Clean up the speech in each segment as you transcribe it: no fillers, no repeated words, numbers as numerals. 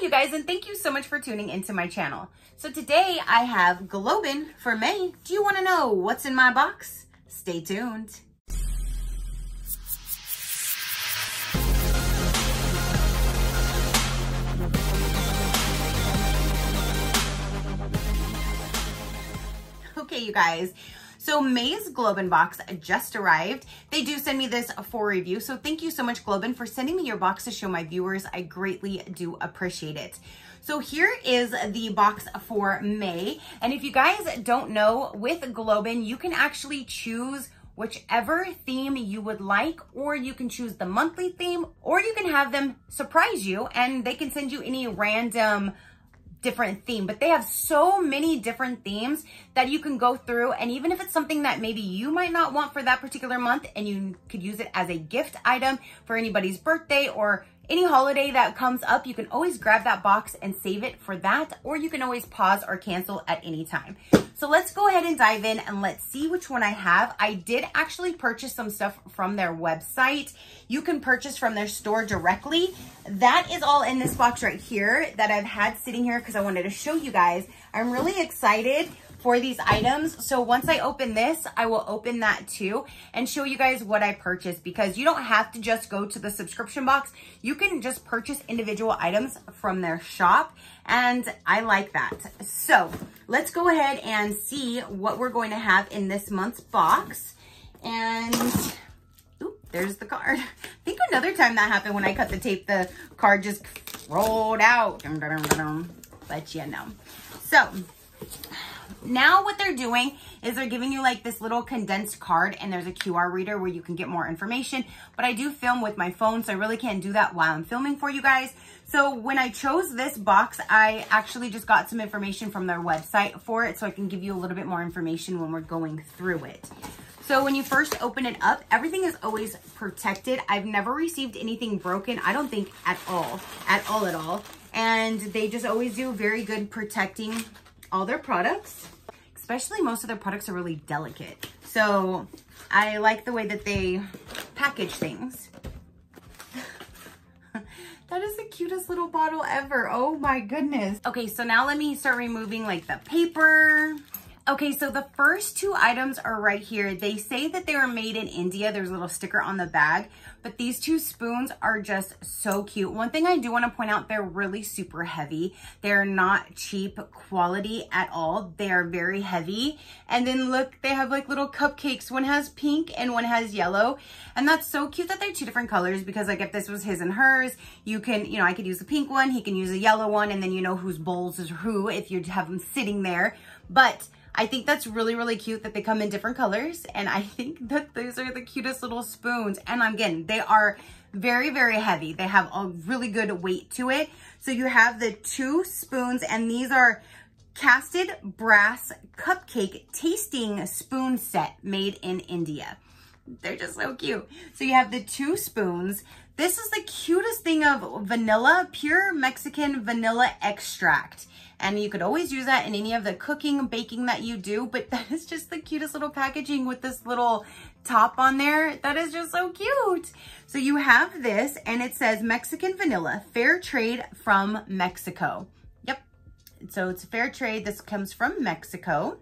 Hi you guys, and thank you so much for tuning into my channel. So today I have Globein for May. Do you want to know what's in my box? Stay tuned. Okay, you guys. So May's Globein box just arrived. They do send me this for review. So thank you so much, Globein, for sending me your box to show my viewers. I greatly do appreciate it. So here is the box for May. And if you guys don't know, with Globein, you can actually choose whichever theme you would like, or you can choose the monthly theme, or you can have them surprise you and they can send you any random different theme. But they have so many different themes that you can go through, and even if it's something that maybe you might not want for that particular month and you could use it as a gift item for anybody's birthday or any holiday that comes up, you can always grab that box and save it for that, or you can always pause or cancel at any time. So let's go ahead and dive in and let's see which one I have. I did actually purchase some stuff from their website. You can purchase from their store directly. That is all in this box right here that I've had sitting here because I wanted to show you guys. I'm really excited for these items. So once I open this, I will open that too and show you guys what I purchased, because you don't have to just go to the subscription box. You can just purchase individual items from their shop, and I like that. So let's go ahead and see what we're going to have in this month's box. And oop, there's the card. I think another time that happened when I cut the tape, the card just rolled out. But you know. So now what they're doing is they're giving you like this little condensed card, and there's a QR reader where you can get more information. But I do film with my phone, so I really can't do that while I'm filming for you guys. So when I chose this box, I actually just got some information from their website for it, so I can give you a little bit more information when we're going through it. So when you first open it up, everything is always protected. I've never received anything broken, I don't think at all. And they just always do very good protecting all their products. Especially most of their products are really delicate. So I like the way that they package things. That is the cutest little bottle ever. Oh my goodness. Okay, so now let me start removing like the paper. Okay, so the first two items are right here. They say that they were made in India. There's a little sticker on the bag, but these two spoons are just so cute. One thing I do want to point out, they're really super heavy. They're not cheap quality at all. They are very heavy. And then look, they have like little cupcakes. One has pink and one has yellow. And that's so cute that they're two different colors, because like if this was his and hers, you can, you know, I could use the pink one, he can use the yellow one, and then you know whose bowls is who if you have them sitting there. But I think that's really, really cute that they come in different colors. And I think that those are the cutest little spoons. And again, they are very, very heavy. They have a really good weight to it. So you have the two spoons, and these are casted brass cupcake tasting spoon set made in India. They're just so cute. So you have the two spoons. This is the cutest thing of vanilla, pure Mexican vanilla extract. And you could always use that in any of the cooking, baking that you do, but that is just the cutest little packaging with this little top on there. That is just so cute. So you have this, and it says Mexican vanilla, fair trade from Mexico. Yep. So it's fair trade. This comes from Mexico.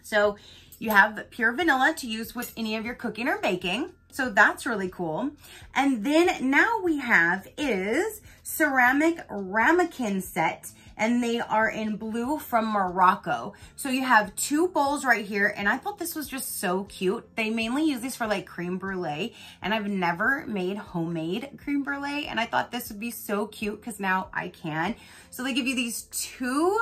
So you have pure vanilla to use with any of your cooking or baking. So that's really cool. And then now we have is ceramic Ramekin Set, and they are in blue from Morocco. So you have two bowls right here, and I thought this was just so cute. They mainly use these for like creme brulee, and I've never made homemade creme brulee, and I thought this would be so cute because now I can. So they give you these two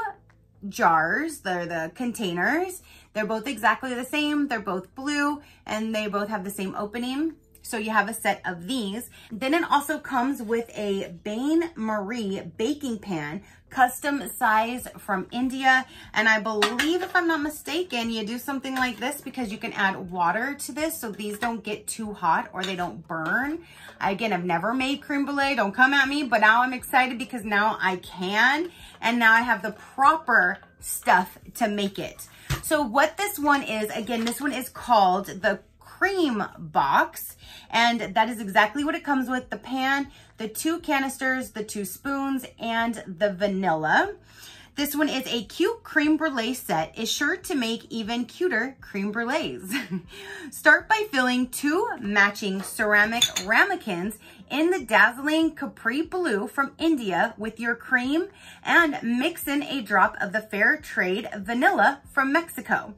jars. They're the containers. They're both exactly the same. They're both blue, and they both have the same opening. So you have a set of these. Then it also comes with a Bain Marie baking pan, custom size from India. And I believe, if I'm not mistaken, you do something like this because you can add water to this so these don't get too hot or they don't burn. Again, I've never made creme brulee, don't come at me, but now I'm excited because now I can. And now I have the proper stuff to make it. So what this one is, again, this one is called the Crème Box. And that is exactly what it comes with: the pan, the 2 canisters, the 2 spoons, and the vanilla. This one is a cute creme brulee set. Is sure to make even cuter creme brulees. Start by filling 2 matching ceramic ramekins in the dazzling Capri Blue from India with your cream, and mix in a drop of the fair trade vanilla from Mexico.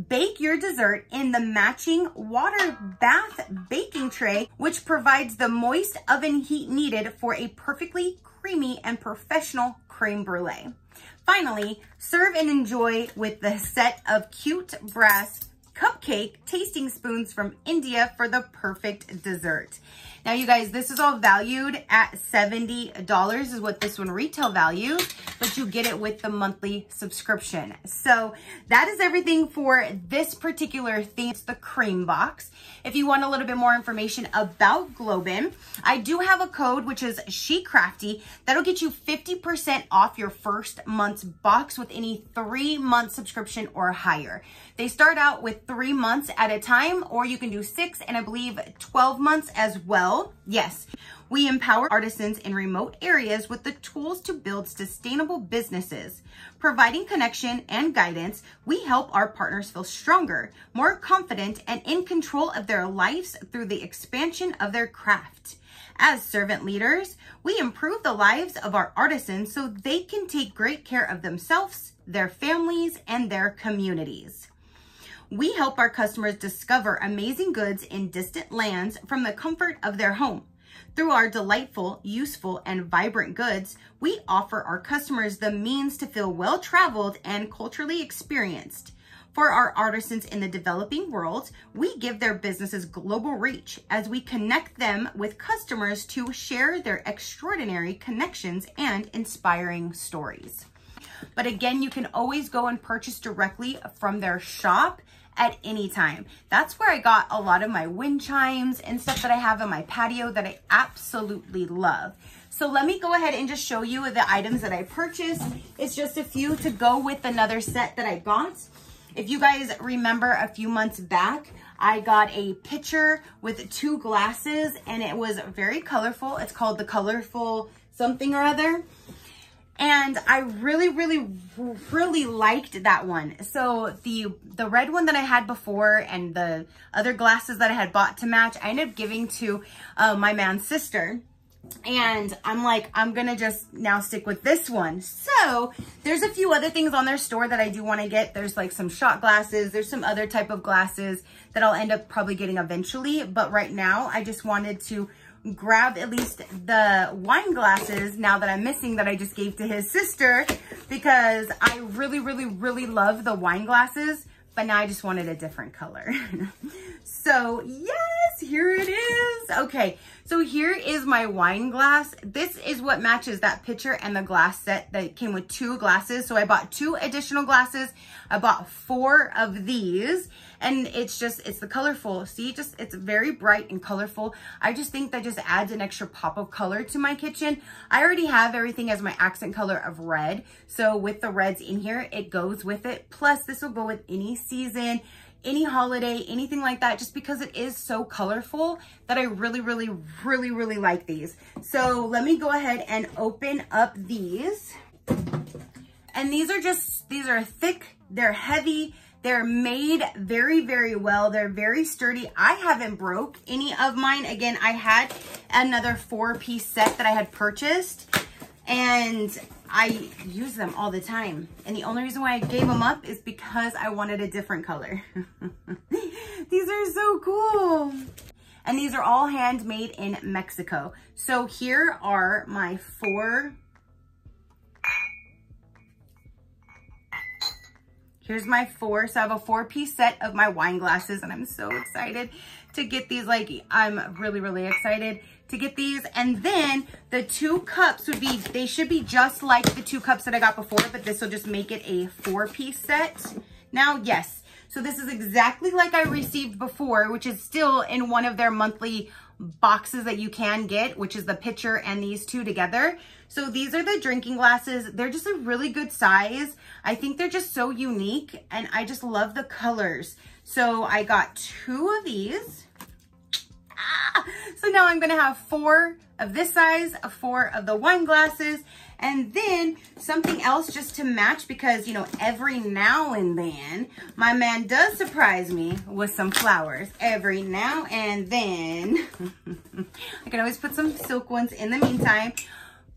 Bake your dessert in the matching water bath baking tray, which provides the moist oven heat needed for a perfectly creamy and professional creme brulee. Finally, serve and enjoy with the set of cute brass cupcake tasting spoons from India for the perfect dessert. Now, you guys, this is all valued at $70 is what this one retail values, but you get it with the monthly subscription. So that is everything for this particular theme. It's the Crème Box. If you want a little bit more information about Globein, I do have a code, which is SheCrafty. That'll get you 50% off your first month's box with any 3-month subscription or higher. They start out with 3 months at a time, or you can do 6 and I believe 12 months as well. Yes, we empower artisans in remote areas with the tools to build sustainable businesses. Providing connection and guidance, we help our partners feel stronger, more confident, and in control of their lives through the expansion of their craft. As servant leaders, we improve the lives of our artisans so they can take great care of themselves, their families, and their communities. We help our customers discover amazing goods in distant lands from the comfort of their home. Through our delightful, useful, and vibrant goods, we offer our customers the means to feel well-traveled and culturally experienced. For our artisans in the developing world, we give their businesses global reach as we connect them with customers to share their extraordinary connections and inspiring stories. But again, you can always go and purchase directly from their shop at any time. That's where I got a lot of my wind chimes and stuff that I have in my patio that I absolutely love. So let me go ahead and just show you the items that I purchased. It's just a few to go with another set that I got. If you guys remember a few months back, I got a pitcher with 2 glasses and it was very colorful. It's called the Colorful something or other. And I really liked that one. So the red one that I had before and the other glasses that I had bought to match, I ended up giving to my man's sister. And I'm like, I'm gonna just now stick with this one. So there's a few other things on their store that I do want to get. There's like some shot glasses. There's some other type of glasses that I'll end up probably getting eventually. But right now I just wanted to grab at least the wine glasses now that I'm missing that I just gave to his sister, because I really love the wine glasses, but now I just wanted a different color. So yes, here it is. Okay, so here is my wine glass. This is what matches that pitcher and the glass set that came with 2 glasses. So I bought 2 additional glasses. I bought 4 of these, and it's the colorful. See, it's very bright and colorful. I just think that just adds an extra pop of color to my kitchen. I already have everything as my accent color of red. So with the reds in here, it goes with it. Plus this will go with any season, any holiday, anything like that, just because it is so colorful that I really like these. So let me go ahead and open up these. And these are thick, they're heavy, they're made very well, they're very sturdy. I haven't broke any of mine. Again, I had another 4-piece set that I had purchased and I use them all the time. And the only reason why I gave them up is because I wanted a different color. These are so cool. And these are all handmade in Mexico. So here are my 4. Here's my 4. So I have a 4-piece set of my wine glasses and I'm so excited to get these. Like, I'm really excited to get these. And then the 2 cups they should be just like the 2 cups that I got before, but this will just make it a 4-piece set. Now, yes, so this is exactly like I received before, which is still in one of their monthly boxes that you can get, which is the pitcher and these two together. So these are the drinking glasses. They're just a really good size. I think they're just so unique and I just love the colors. So I got 2 of these. So now I'm gonna have 4 of this size, 4 of the wine glasses, and then something else just to match because, you know, every now and then my man does surprise me with some flowers. Every now and then. I can always put some silk ones in the meantime,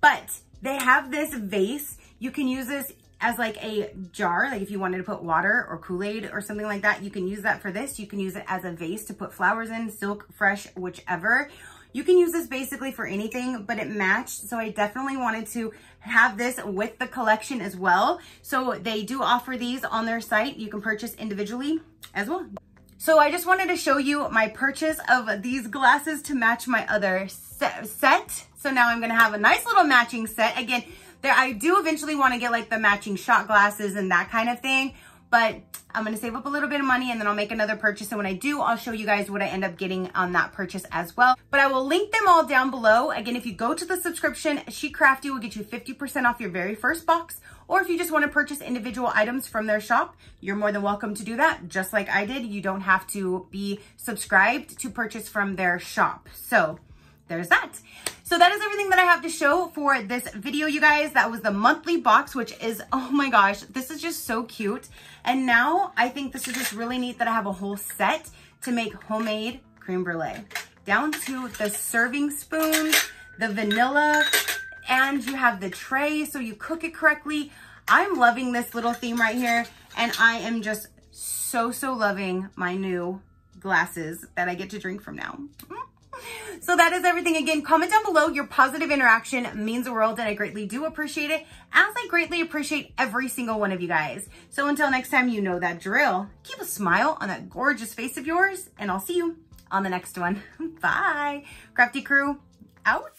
but they have this vase. You can use this as like a jar, like if you wanted to put water or Kool-Aid or something like that, you can use that for this. You can use it as a vase to put flowers in, silk, fresh, whichever. You can use this basically for anything, but it matched. So I definitely wanted to have this with the collection as well. So they do offer these on their site. You can purchase individually as well. So I just wanted to show you my purchase of these glasses to match my other set. So now I'm gonna have a nice little matching set. Again, I do eventually want to get like the matching shot glasses and that kind of thing, but I'm going to save up a little bit of money and then I'll make another purchase. And when I do, I'll show you guys what I end up getting on that purchase as well. But I will link them all down below. Again, if you go to the subscription, SheCrafty will get you 50% off your very first box. Or if you just want to purchase individual items from their shop, you're more than welcome to do that. Just like I did, you don't have to be subscribed to purchase from their shop. So there's that. So that is everything that I have to show for this video, you guys. That was the monthly box, which is, oh my gosh, this is just so cute. And now I think this is just really neat that I have a whole set to make homemade creme brulee. Down to the serving spoon, the vanilla, and you have the tray so you cook it correctly. I'm loving this little theme right here. And I am just so loving my new glasses that I get to drink from now. So that is everything. Again, comment down below. Your positive interaction means the world and I greatly do appreciate it, as I greatly appreciate every single one of you guys. So until next time, you know that drill. Keep a smile on that gorgeous face of yours and I'll see you on the next one. Bye. Crafty crew out.